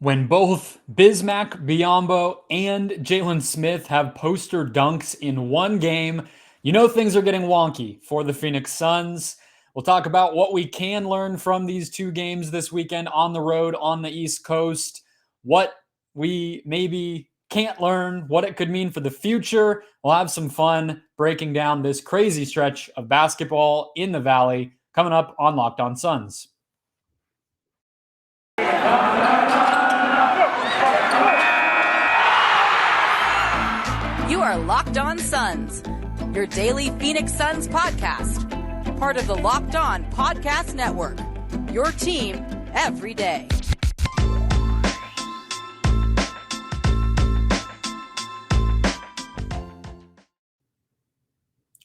When both Bismack Biyombo and Jalen Smith have poster dunks in one game, you know things are getting wonky for the Phoenix Suns. We'll talk about what we can learn from these two games this weekend on the road on the East Coast, what we maybe can't learn, what it could mean for the future. We'll have some fun breaking down this crazy stretch of basketball in the Valley coming up on Locked On Suns. You are Locked On Suns, your daily Phoenix Suns podcast, part of the Locked On Podcast Network, your team every day.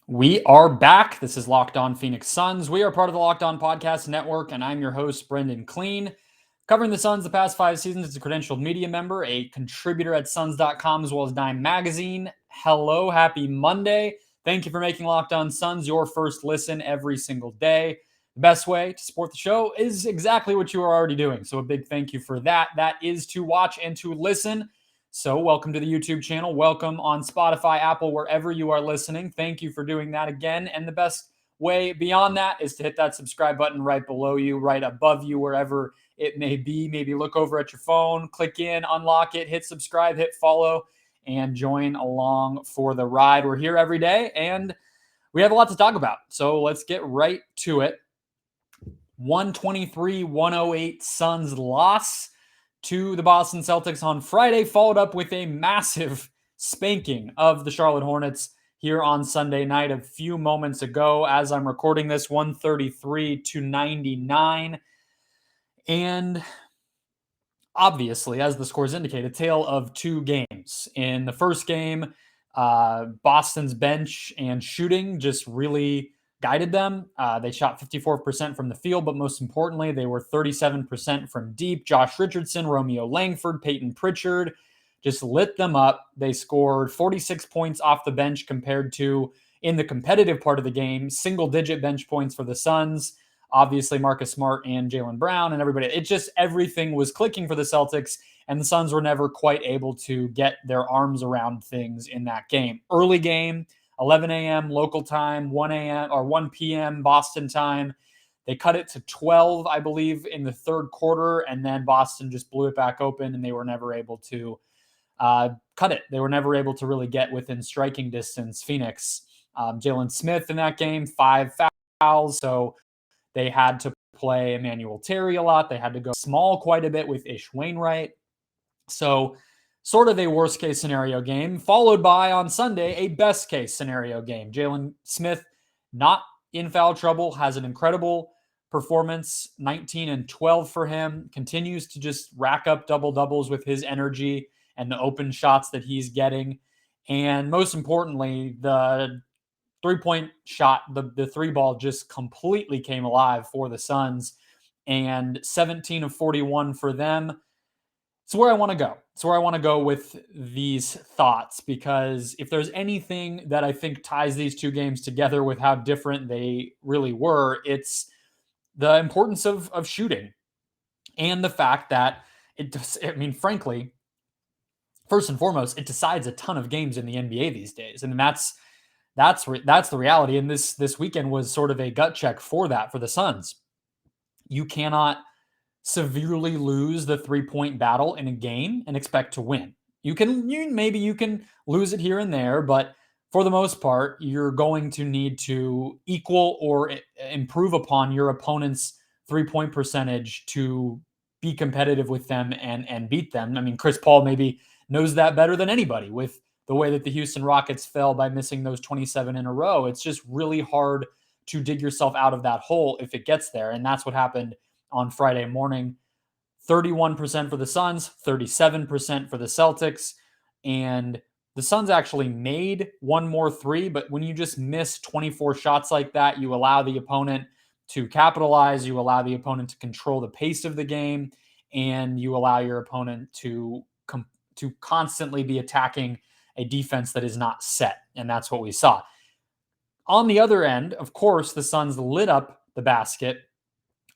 We are back. This is Locked On Phoenix Suns. We are part of the Locked On Podcast Network, and I'm your host, Brendon Kleen. Covering the Suns the past 5 seasons as a credentialed media member, a contributor at Suns.com as well as Dime Magazine. Hello, happy Monday. Thank you for making Locked On Suns your first listen every single day. The best way to support the show is exactly what you are already doing. So a big thank you for that. That is to watch and to listen. So welcome to the YouTube channel. Welcome on Spotify, Apple, wherever you are listening. Thank you for doing that again. And the best way beyond that is to hit that subscribe button right below you, right above you, wherever it may be. Maybe look over at your phone, click in, unlock it, hit subscribe, hit follow, and join along for the ride. We're here every day, and we have a lot to talk about. So let's get right to it. 123-108 Suns loss to the Boston Celtics on Friday, followed up with a massive spanking of the Charlotte Hornets here on Sunday night a few moments ago. As I'm recording this, 133-99. And obviously, as the scores indicate, a tale of two games. In the first game, Boston's bench and shooting just really guided them. They shot 54% from the field, but most importantly, they were 37% from deep. Josh Richardson, Romeo Langford, Peyton Pritchard just lit them up. They scored 46 points off the bench compared to, in the competitive part of the game, single-digit bench points for the Suns. Obviously, Marcus Smart and Jaylen Brown and everybody. It just, everything was clicking for the Celtics, and the Suns were never quite able to get their arms around things in that game. Early game, 11 a.m. local time, 1 a.m. or 1 p.m. Boston time. They cut it to 12, I believe, in the third quarter, and then Boston just blew it back open, and they were never able to cut it. They were never able to really get within striking distance. Phoenix, Jalen Smith in that game, 5 fouls, so they had to play Emmanuel Terry a lot. They had to go small quite a bit with Ish Wainwright. So sort of a worst case scenario game, followed by on Sunday, a best case scenario game. Jalen Smith, not in foul trouble, has an incredible performance, 19 and 12 for him, continues to just rack up double doubles with his energy and the open shots that he's getting. And most importantly, the three-point shot, the three ball just completely came alive for the Suns, and 17 of 41 for them. It's where I want to go. It's where I want to go with these thoughts, because if there's anything that I think ties these two games together with how different they really were, it's the importance of shooting and the fact that frankly, first and foremost, it decides a ton of games in the NBA these days. And that's the reality. And this weekend was sort of a gut check for that for the Suns. You cannot severely lose the 3-point battle in a game and expect to win. Maybe you can lose it here and there, but for the most part, you're going to need to equal or improve upon your opponent's 3-point percentage to be competitive with them and beat them. I mean, Chris Paul maybe knows that better than anybody with the way that the Houston Rockets fell by missing those 27 in a row. It's just really hard to dig yourself out of that hole if it gets there. And that's what happened on Friday morning. 31% for the Suns, 37% for the Celtics. And the Suns actually made one more three, but when you just miss 24 shots like that, you allow the opponent to capitalize, you allow the opponent to control the pace of the game, and you allow your opponent to constantly be attacking a defense that is not set. And that's what we saw. On the other end, of course, the Suns lit up the basket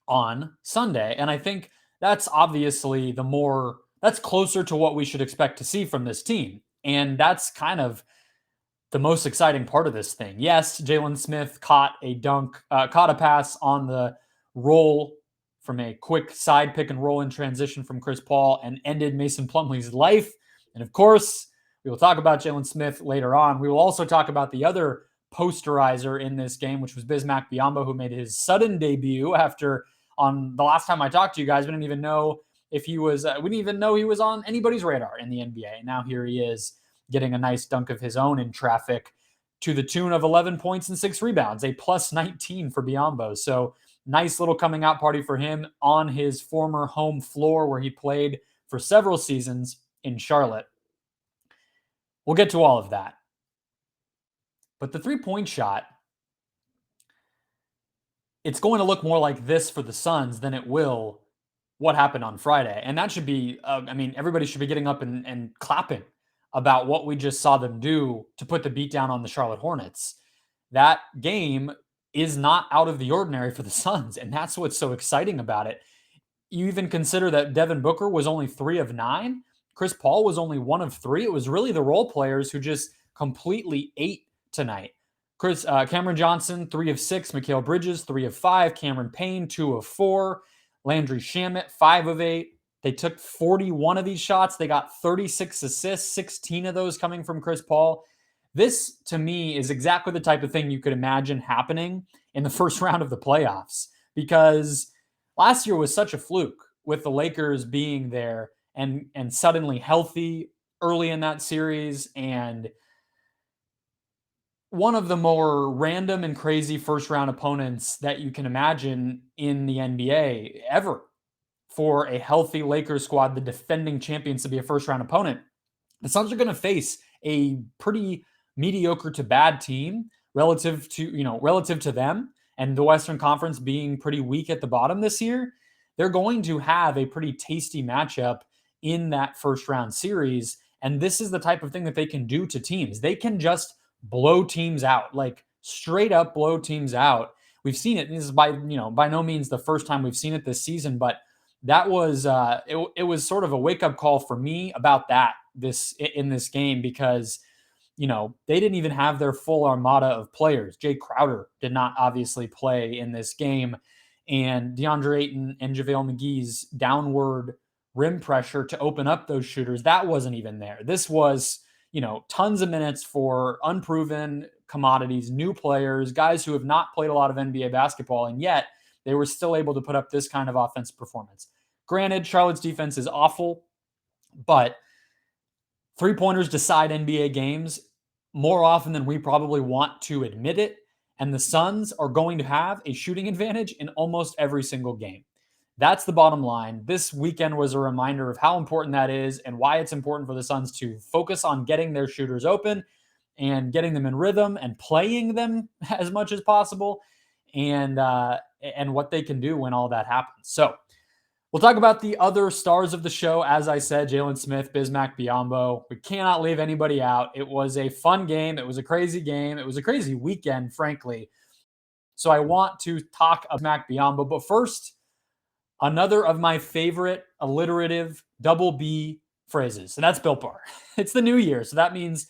on Sunday. And I think that's obviously the that's closer to what we should expect to see from this team. And that's kind of the most exciting part of this thing. Yes, Jalen Smith caught a pass on the roll from a quick side pick and roll in transition from Chris Paul and ended Mason Plumlee's life. And of course, we will talk about Jalen Smith later on. We will also talk about the other posterizer in this game, which was Bismack Biyombo, who made his sudden debut after, on the last time I talked to you guys, we didn't even know if he was, we didn't even know he was on anybody's radar in the NBA. And now here he is, getting a nice dunk of his own in traffic to the tune of 11 points and 6 rebounds, a plus 19 for Biyombo. So nice little coming out party for him on his former home floor where he played for several seasons in Charlotte. We'll get to all of that. But the three-point shot, it's going to look more like this for the Suns than it will what happened on Friday. And that should be, everybody should be getting up and clapping about what we just saw them do to put the beat down on the Charlotte Hornets. That game is not out of the ordinary for the Suns, and that's what's so exciting about it. You even consider that Devin Booker was only 3 of 9. Chris Paul was only 1 of 3. It was really the role players who just completely ate tonight. Cameron Johnson, 3 of 6. Mikal Bridges, 3 of 5. Cameron Payne, 2 of 4. Landry Shamet, 5 of 8. They took 41 of these shots. They got 36 assists, 16 of those coming from Chris Paul. This, to me, is exactly the type of thing you could imagine happening in the first round of the playoffs, because last year was such a fluke with the Lakers being there and suddenly healthy early in that series, and one of the more random and crazy first-round opponents that you can imagine in the NBA ever. For a healthy Lakers squad, the defending champions, to be a first-round opponent, the Suns are going to face a pretty mediocre to bad team relative to them, and the Western Conference being pretty weak at the bottom this year. They're going to have a pretty tasty matchup in that first-round series, and this is the type of thing that they can do to teams. They can just blow teams out, like straight up blow teams out. We've seen it. This is by no means the first time we've seen it this season, but that was it was sort of a wake-up call for me about in this game, because they didn't even have their full armada of players. Jay Crowder did not obviously play in this game, and DeAndre Ayton and JaVale McGee's downward rim pressure to open up those shooters, that wasn't even there. This was tons of minutes for unproven commodities, new players, guys who have not played a lot of NBA basketball, and yet they were still able to put up this kind of offensive performance. Granted, Charlotte's defense is awful, but three-pointers decide NBA games more often than we probably want to admit it, and the Suns are going to have a shooting advantage in almost every single game. That's the bottom line. This weekend was a reminder of how important that is and why it's important for the Suns to focus on getting their shooters open and getting them in rhythm and playing them as much as possible, and what they can do when all that happens. So we'll talk about the other stars of the show. As I said, Jalen Smith, Bismack Biyombo. We cannot leave anybody out. It was a fun game. It was a crazy game. It was a crazy weekend, frankly. So I want to talk about Bismack Biyombo. But first, another of my favorite alliterative double B phrases. And that's Built Bar. It's the new year. So that means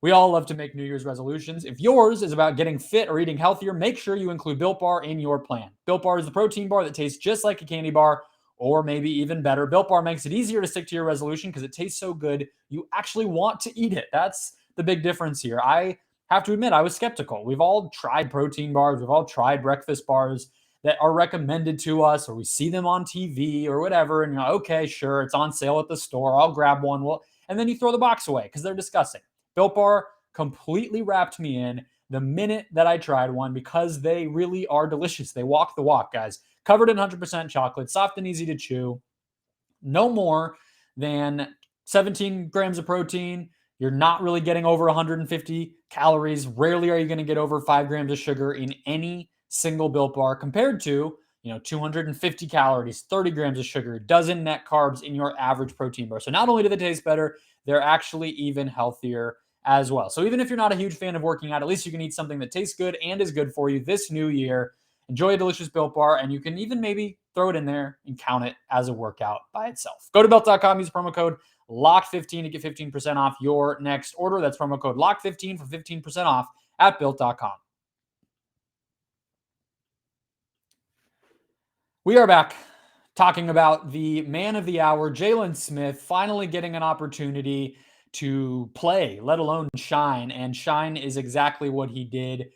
we all love to make New Year's resolutions. If yours is about getting fit or eating healthier, make sure you include Built Bar in your plan. Built Bar is the protein bar that tastes just like a candy bar, or maybe even better. Built Bar makes it easier to stick to your resolution because it tastes so good, you actually want to eat it. That's the big difference here. I have to admit, I was skeptical. We've all tried protein bars. We've all tried breakfast bars that are recommended to us, or we see them on TV or whatever, and you're like, okay, sure, it's on sale at the store. I'll grab one. And then you throw the box away because they're disgusting. Built Bar completely wrapped me in the minute that I tried one, because they really are delicious. They walk the walk, guys. Covered in 100% chocolate, soft and easy to chew. No more than 17 grams of protein. You're not really getting over 150 calories. Rarely are you going to get over 5 grams of sugar in any single Built Bar, compared to 250 calories, 30 grams of sugar, dozen net carbs in your average protein bar. So not only do they taste better, they're actually even healthier as well. So even if you're not a huge fan of working out, at least you can eat something that tastes good and is good for you this new year. Enjoy a delicious Built Bar, and you can even maybe throw it in there and count it as a workout by itself. Go to built.com, use promo code LOCK15 to get 15% off your next order. That's promo code LOCK15 for 15% off at built.com. We are back talking about the man of the hour, Jalen Smith, finally getting an opportunity to play, let alone shine. And shine is exactly what he did.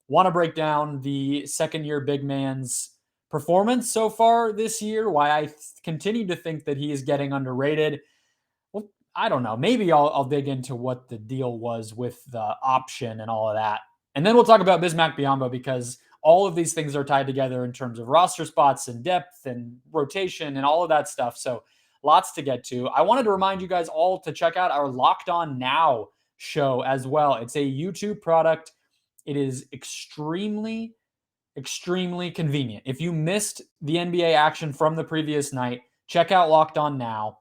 Want to break down the second-year big man's performance so far this year, why I continue to think that he is getting underrated. Well, I don't know. Maybe I'll dig into what the deal was with the option and all of that. And then we'll talk about Bismack Biyombo, because all of these things are tied together in terms of roster spots and depth and rotation and all of that stuff. So lots to get to. I wanted to remind you guys all to check out our Locked On Now show as well. It's a YouTube product. It is extremely convenient. If you missed the NBA action from the previous night, check out Locked On Now.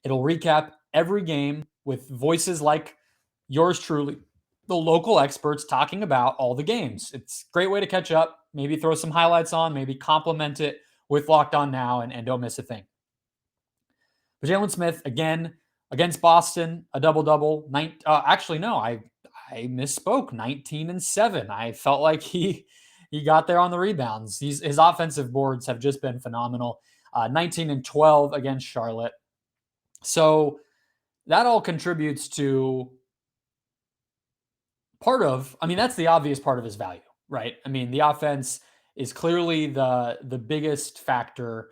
It'll recap every game with voices like yours truly, the local experts talking about all the games. It's a great way to catch up, maybe throw some highlights on, maybe complement it with Locked On Now and don't miss a thing. But Jalen Smith, again, against Boston, a double-double. Actually, no, I misspoke, 19 and 7. I felt like he got there on the rebounds. His offensive boards have just been phenomenal. 19 and 12 against Charlotte. So that all contributes to that's the obvious part of his value, right? I mean, the offense is clearly the biggest factor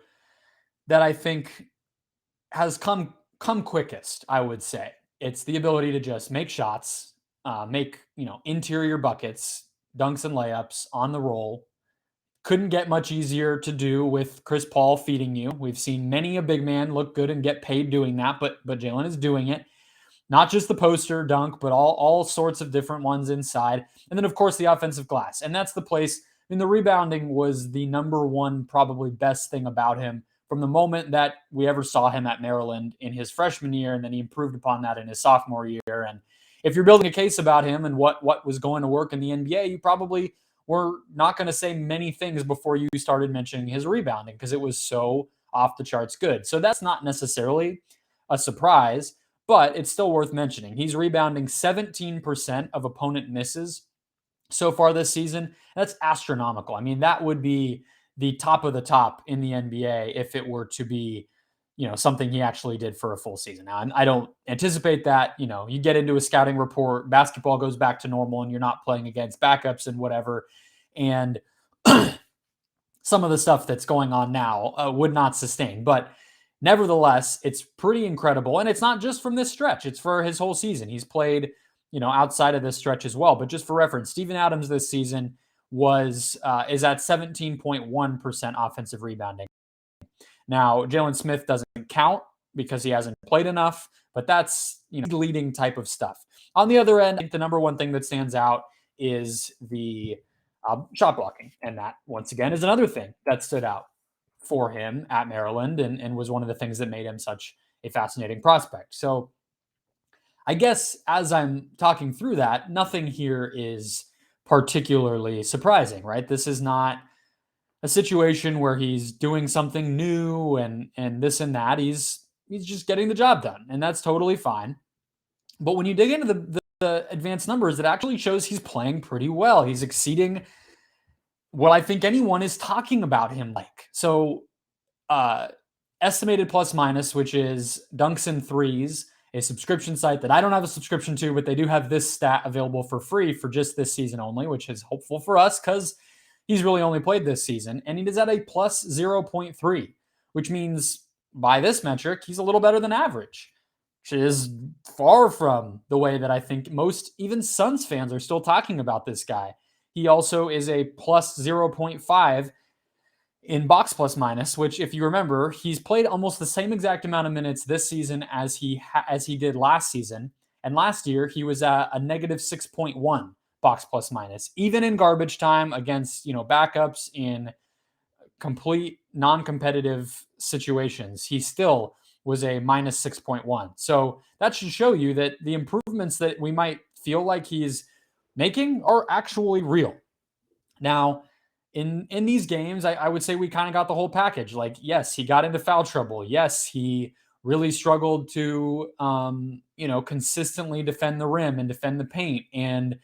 that I think has come quickest, I would say. It's the ability to just make shots, make, interior buckets, dunks and layups on the roll. Couldn't get much easier to do with Chris Paul feeding you. We've seen many a big man look good and get paid doing that, but Jalen is doing it. Not just the poster dunk, but all sorts of different ones inside. And then, of course, the offensive glass. And that's the place. The rebounding was the number one, probably best thing about him from the moment that we ever saw him at Maryland in his freshman year, and then he improved upon that in his sophomore year. And if you're building a case about him and what was going to work in the NBA, you probably were not going to say many things before you started mentioning his rebounding, because it was so off the charts good. So that's not necessarily a surprise, but it's still worth mentioning. He's rebounding 17% of opponent misses so far this season. That's astronomical. I mean, that would be the top of the top in the NBA if it were to be, something he actually did for a full season. Now, I don't anticipate that. You get into a scouting report, basketball goes back to normal, and you're not playing against backups and whatever. And some of the stuff that's going on now would not sustain. But nevertheless, it's pretty incredible. And it's not just from this stretch. It's for his whole season. He's played, outside of this stretch as well. But just for reference, Steven Adams this season is at 17.1% offensive rebounding. Now, Jalen Smith doesn't count because he hasn't played enough, but that's, leading type of stuff. On the other end, I think the number one thing that stands out is the shot blocking. And that, once again, is another thing that stood out for him at Maryland and was one of the things that made him such a fascinating prospect. So I guess as I'm talking through that, nothing here is particularly surprising, right? This is not a situation where he's doing something new and this and that. He's just getting the job done, and that's totally fine. But when you dig into the advanced numbers, it actually shows he's playing pretty well. He's exceeding what I think anyone is talking about him like. So estimated plus minus, which is dunks and threes, a subscription site that I don't have a subscription to, but they do have this stat available for free for just this season only, which is hopeful for us because he's really only played this season. And he is at a plus 0.3, which means by this metric, he's a little better than average, which is far from the way that I think most, even Suns fans, are still talking about this guy. He also is a plus 0.5 in box plus minus, which, if you remember, he's played almost the same exact amount of minutes this season as he did last season. And last year, he was at a negative 6.1 box plus minus, even in garbage time against, backups in complete non-competitive situations. He still was a minus 6.1. So that should show you that the improvements that we might feel like he's making are actually real. Now, in these games, I would say we kind of got the whole package. Like, yes, he got into foul trouble. Yes, he really struggled to, consistently defend the rim and defend the paint and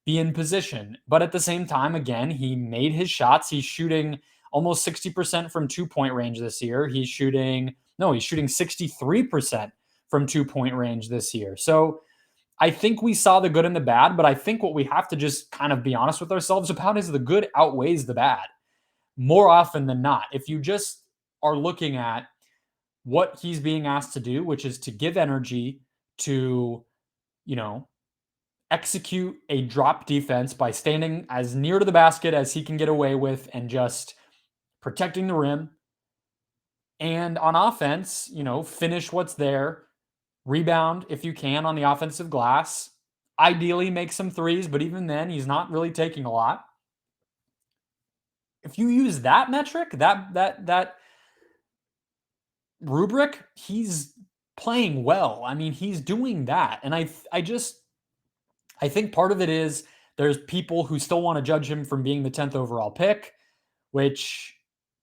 be in position. But at the same time, again, he made his shots. He's shooting almost 60% from 2-point range this year. He's shooting 63% from 2-point range this year. So I think we saw the good and the bad, but I think what we have to just kind of be honest with ourselves about is the good outweighs the bad more often than not. If you just are looking at what he's being asked to do, which is to give energy to, execute a drop defense by standing as near to the basket as he can get away with and just protecting the rim. And on offense, finish what's there, rebound if you can on the offensive glass, ideally make some threes, but even then he's not really taking a lot. If you use that metric, that rubric, he's playing well. I mean, he's doing that. And I think part of it is there's people who still want to judge him from being the 10th overall pick, which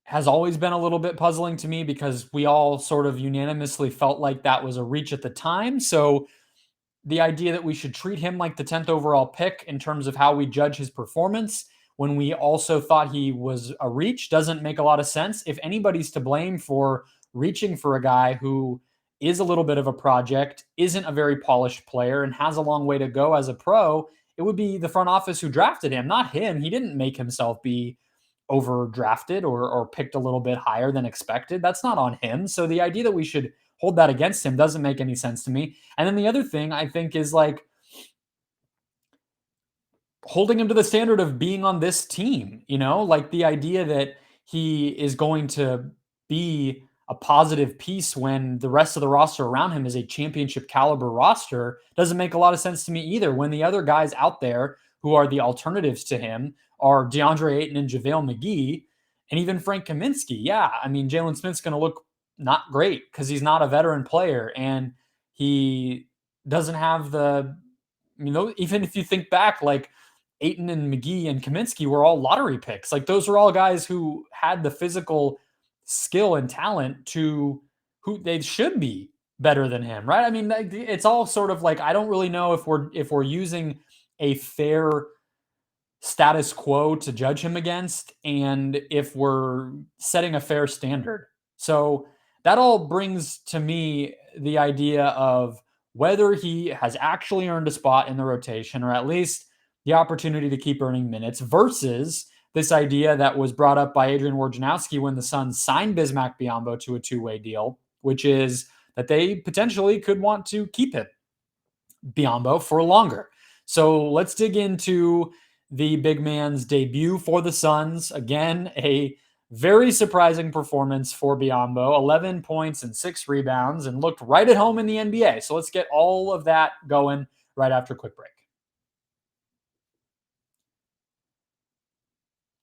has always been a little bit puzzling to me because we all sort of unanimously felt like that was a reach at the time. So the idea that we should treat him like the 10th overall pick in terms of how we judge his performance when we also thought he was a reach doesn't make a lot of sense. If anybody's to blame for reaching for a guy who is a little bit of a project, isn't a very polished player, and has a long way to go as a pro, it would be the front office who drafted him, not him. He didn't make himself be overdrafted or picked a little bit higher than expected. That's not on him. So the idea that we should hold that against him doesn't make any sense to me. And then the other thing I think is like holding him to the standard of being on this team, like the idea that he is going to be a positive piece when the rest of the roster around him is a championship caliber roster doesn't make a lot of sense to me either. When the other guys out there who are the alternatives to him are DeAndre Ayton and JaVale McGee and even Frank Kaminsky. Yeah, I mean, Jalen Smith's going to look not great because he's not a veteran player and he doesn't have even if you think back, like Ayton and McGee and Kaminsky were all lottery picks. Like those were all guys who had the physical skill and talent to who they should be better than him, right? I mean, it's all sort of like, I don't really know if we're using a fair status quo to judge him against and if we're setting a fair standard. So that all brings to me the idea of whether he has actually earned a spot in the rotation or at least the opportunity to keep earning minutes versus this idea that was brought up by Adrian Wojnarowski when the Suns signed Bismack Biyombo to a two-way deal, which is that they potentially could want to keep him, Biyombo, for longer. So let's dig into the big man's debut for the Suns. Again, a very surprising performance for Biyombo, 11 points and 6 rebounds, and looked right at home in the NBA. So let's get all of that going right after a quick break.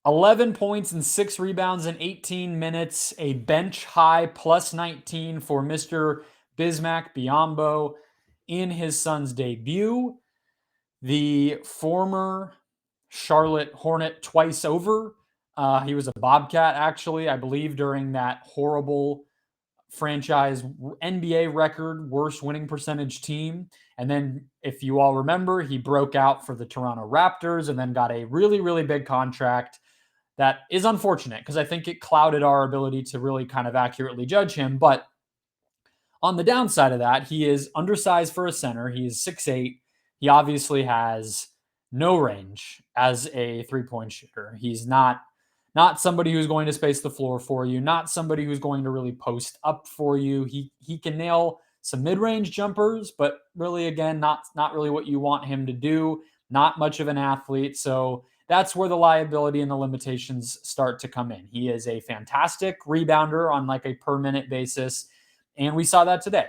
11 points and 6 rebounds in 18 minutes, a bench high plus 19 for Mr. Bismack Biyombo in his Suns debut. The former Charlotte Hornet twice over. He was a Bobcat, actually, I believe, during that horrible franchise NBA record worst winning percentage team. And then, if you all remember, he broke out for the Toronto Raptors and then got a really, really big contract. That is unfortunate because I think it clouded our ability to really kind of accurately judge him. But on the downside of that, he is undersized for a center. He is 6'8". He obviously has no range as a three-point shooter. He's not somebody who's going to space the floor for you, not somebody who's going to really post up for you. He can nail some mid-range jumpers, but really, again, not really what you want him to do. Not much of an athlete. So that's where the liability and the limitations start to come in. He is a fantastic rebounder on like a per minute basis. And we saw that today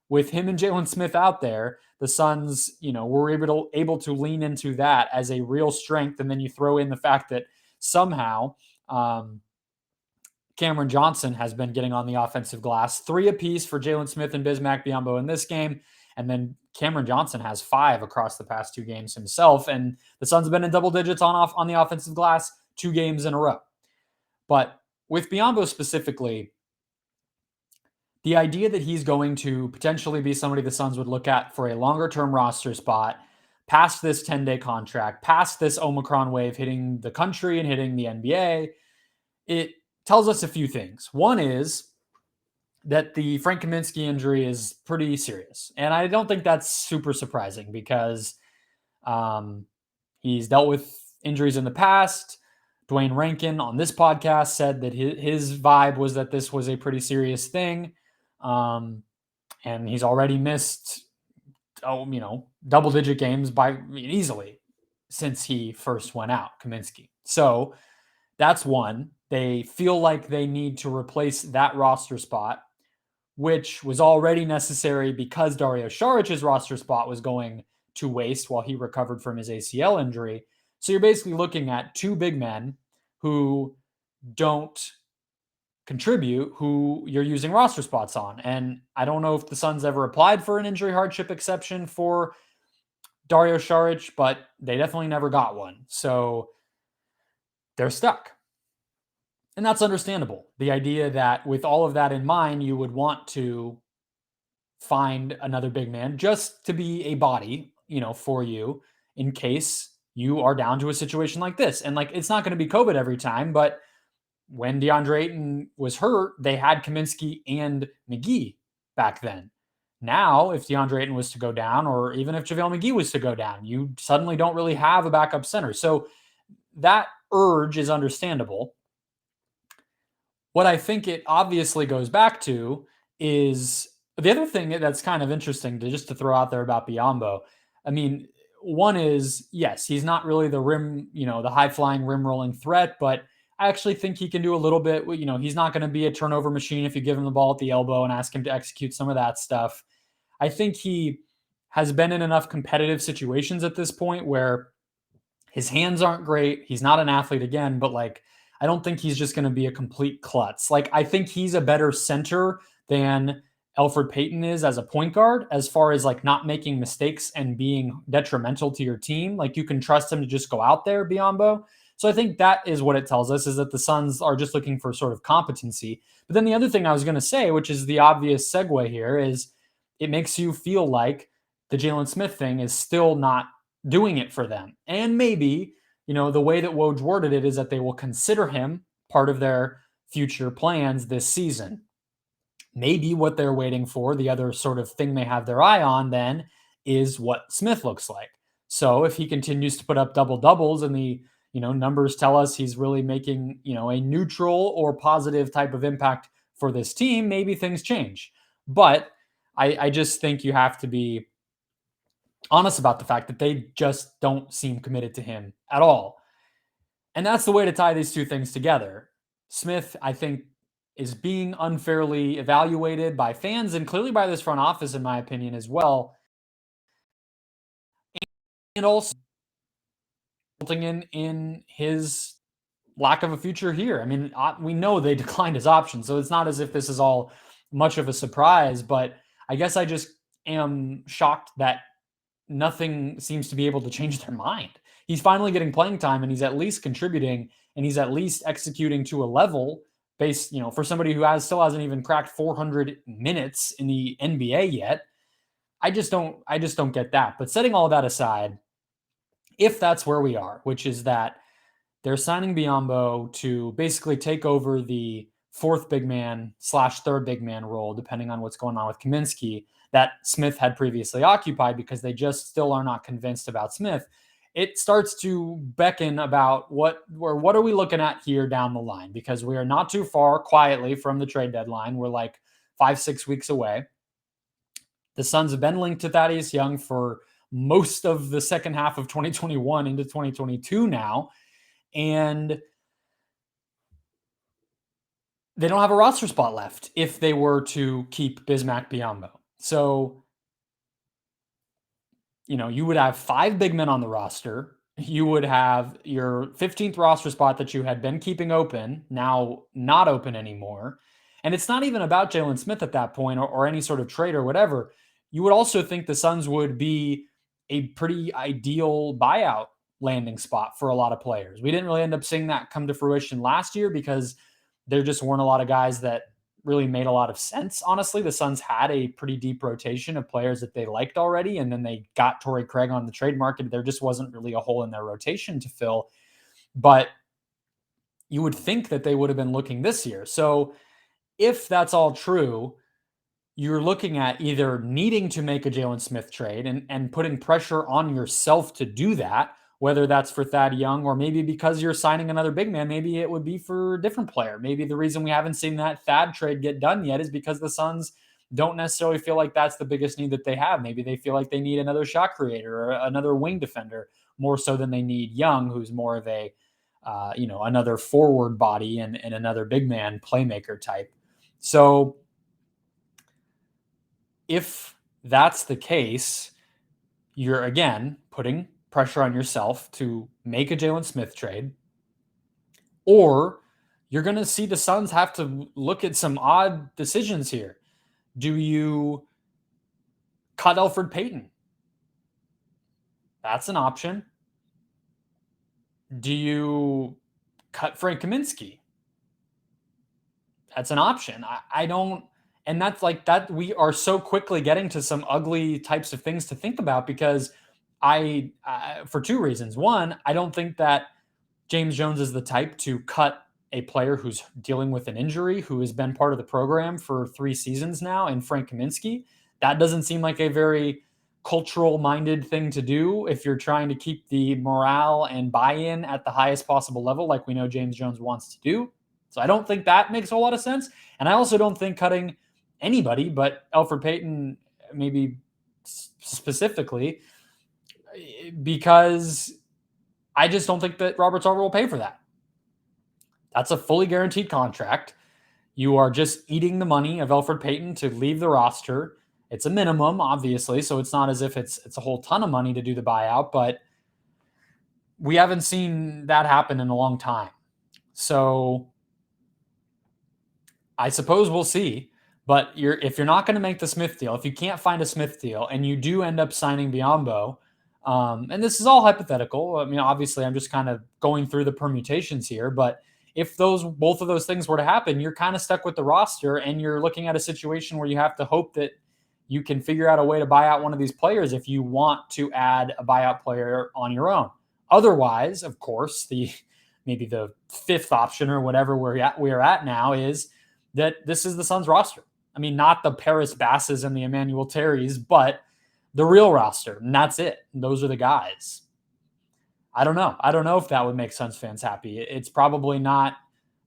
with him and Jalen Smith out there. The Suns, were able to lean into that as a real strength. And then you throw in the fact that somehow Cameron Johnson has been getting on the offensive glass, 3 apiece for Jalen Smith and Bismack Biyombo in this game. And then Cameron Johnson has 5 across the past 2 games himself. And the Suns have been in double digits on the offensive glass 2 games in a row. But with Biyombo specifically, the idea that he's going to potentially be somebody the Suns would look at for a longer term roster spot, past this 10-day contract, past this Omicron wave hitting the country and hitting the NBA, it tells us a few things. One is that the Frank Kaminsky injury is pretty serious. And I don't think that's super surprising because he's dealt with injuries in the past. Dwayne Rankin on this podcast said that his vibe was that this was a pretty serious thing. And he's already missed, double-digit games easily since he first went out, Kaminsky. So that's one. They feel like they need to replace that roster spot, which was already necessary because Dario Saric's roster spot was going to waste while he recovered from his ACL injury. So you're basically looking at 2 big men who don't contribute, who you're using roster spots on. And I don't know if the Suns ever applied for an injury hardship exception for Dario Saric, but they definitely never got one. So they're stuck. And that's understandable. The idea that with all of that in mind, you would want to find another big man just to be a body, for you in case you are down to a situation like this. And it's not going to be COVID every time, but when DeAndre Ayton was hurt, they had Kaminsky and McGee back then. Now, if DeAndre Ayton was to go down, or even if JaVale McGee was to go down, you suddenly don't really have a backup center. So that urge is understandable. What I think it obviously goes back to is the other thing that's kind of interesting to throw out there about Biyombo. I mean, one is, yes, he's not really the rim, the high flying rim rolling threat, but I actually think he can do a little bit. He's not going to be a turnover machine if you give him the ball at the elbow and ask him to execute some of that stuff. I think he has been in enough competitive situations at this point where his hands aren't great. He's not an athlete again, but I don't think he's just going to be a complete klutz. I think he's a better center than Elfrid Payton is as a point guard, as far as not making mistakes and being detrimental to your team. You can trust him to just go out there, Biyombo. So I think that is what it tells us, is that the Suns are just looking for sort of competency. But then the other thing I was going to say, which is the obvious segue here, is it makes you feel like the Jalen Smith thing is still not doing it for them. And maybe, the way that Woj worded it is that they will consider him part of their future plans this season. Maybe what they're waiting for, the other sort of thing they have their eye on then, is what Smith looks like. So if he continues to put up double doubles and the numbers tell us he's really making, a neutral or positive type of impact for this team, maybe things change. But I just think you have to be honest about the fact that they just don't seem committed to him at all. And that's the way to tie these two things together. Smith, I think, is being unfairly evaluated by fans and clearly by this front office, in my opinion, as well. And also resulting in his lack of a future here. I mean, we know they declined his option, so it's not as if this is all much of a surprise, but I guess I just am shocked that nothing seems to be able to change their mind. He's finally getting playing time and he's at least contributing and he's at least executing to a level based, for somebody who still hasn't even cracked 400 minutes in the NBA yet. I just don't get that. But setting all that aside, if that's where we are, which is that they're signing Biyombo to basically take over the 4th big man / 3rd big man role, depending on what's going on with Kaminsky, that Smith had previously occupied, because they just still are not convinced about Smith. It starts to beckon about what are we looking at here down the line, because we are not too far quietly from the trade deadline. We're 5-6 weeks away. The Suns have been linked to Thaddeus Young for most of the second half of 2021 into 2022 now. And they don't have a roster spot left if they were to keep Bismack Biyombo. So, you would have 5 big men on the roster. You would have your 15th roster spot that you had been keeping open, now not open anymore. And it's not even about Jalen Smith at that point or any sort of trade or whatever. You would also think the Suns would be a pretty ideal buyout landing spot for a lot of players. We didn't really end up seeing that come to fruition last year because there just weren't a lot of guys that really made a lot of sense. Honestly, the Suns had a pretty deep rotation of players that they liked already, and then they got Torrey Craig on the trade market. There just wasn't really a hole in their rotation to fill. But you would think that they would have been looking this year. So if that's all true, you're looking at either needing to make a Jalen Smith trade and putting pressure on yourself to do that, whether that's for Thad Young or maybe because you're signing another big man, maybe it would be for a different player. Maybe the reason we haven't seen that Thad trade get done yet is because the Suns don't necessarily feel like that's the biggest need that they have. Maybe they feel like they need another shot creator or another wing defender more so than they need Young, who's more of a, another forward body and another big man playmaker type. So if that's the case, you're again putting pressure on yourself to make a Jalen Smith trade, or you're going to see the Suns have to look at some odd decisions here. Do you cut Elfrid Payton? That's an option. Do you cut Frank Kaminsky? That's an option. I don't, and that's like that. We are so quickly getting to some ugly types of things to think about because for two reasons. One, I don't think that James Jones is the type to cut a player who's dealing with an injury, who has been part of the program for 3 seasons now, and Frank Kaminsky. That doesn't seem like a very cultural-minded thing to do if you're trying to keep the morale and buy-in at the highest possible level, like we know James Jones wants to do. So I don't think that makes a whole lot of sense. And I also don't think cutting anybody but Elfrid Payton, maybe specifically, because I just don't think that Robert Sarver will pay for that. That's a fully guaranteed contract. You are just eating the money of Elfrid Payton to leave the roster. It's a minimum, obviously, so it's not as if it's a whole ton of money to do the buyout, but we haven't seen that happen in a long time. So I suppose we'll see. But if you're not going to make the Smith deal, if you can't find a Smith deal and you do end up signing Biyombo, and this is all hypothetical. I mean, obviously, I'm just kind of going through the permutations here. But if both of those things were to happen, you're kind of stuck with the roster, and you're looking at a situation where you have to hope that you can figure out a way to buy out one of these players if you want to add a buyout player on your own. Otherwise, of course, maybe the fifth option or whatever we're at now is that this is the Suns roster. I mean, not the Paris Basses and the Emmanuel Terrys, but the real roster, and that's it. Those are the guys. I don't know. I don't know if that would make Suns fans happy. It's probably not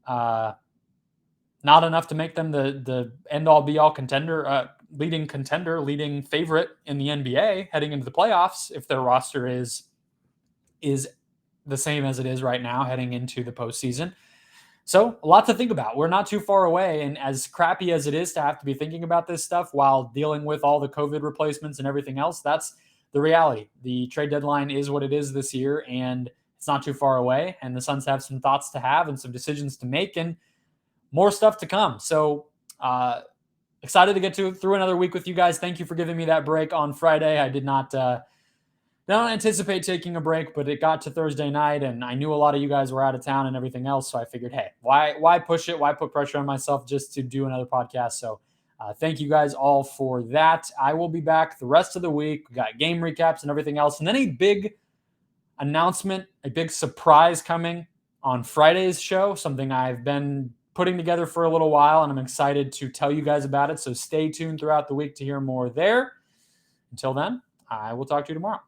enough to make them the end-all, be-all contender, leading favorite in the NBA heading into the playoffs if their roster is the same as it is right now heading into the postseason. So a lot to think about. We're not too far away. And as crappy as it is to have to be thinking about this stuff while dealing with all the COVID replacements and everything else, that's the reality. The trade deadline is what it is this year, and it's not too far away. And the Suns have some thoughts to have and some decisions to make and more stuff to come. So excited to get through another week with you guys. Thank you for giving me that break on Friday. I did not anticipate taking a break, but it got to Thursday night, and I knew a lot of you guys were out of town and everything else, so I figured, hey, why push it? Why put pressure on myself just to do another podcast? So thank you guys all for that. I will be back the rest of the week. We got game recaps and everything else, and then a big announcement, a big surprise coming on Friday's show, something I've been putting together for a little while, and I'm excited to tell you guys about it, so stay tuned throughout the week to hear more there. Until then, I will talk to you tomorrow.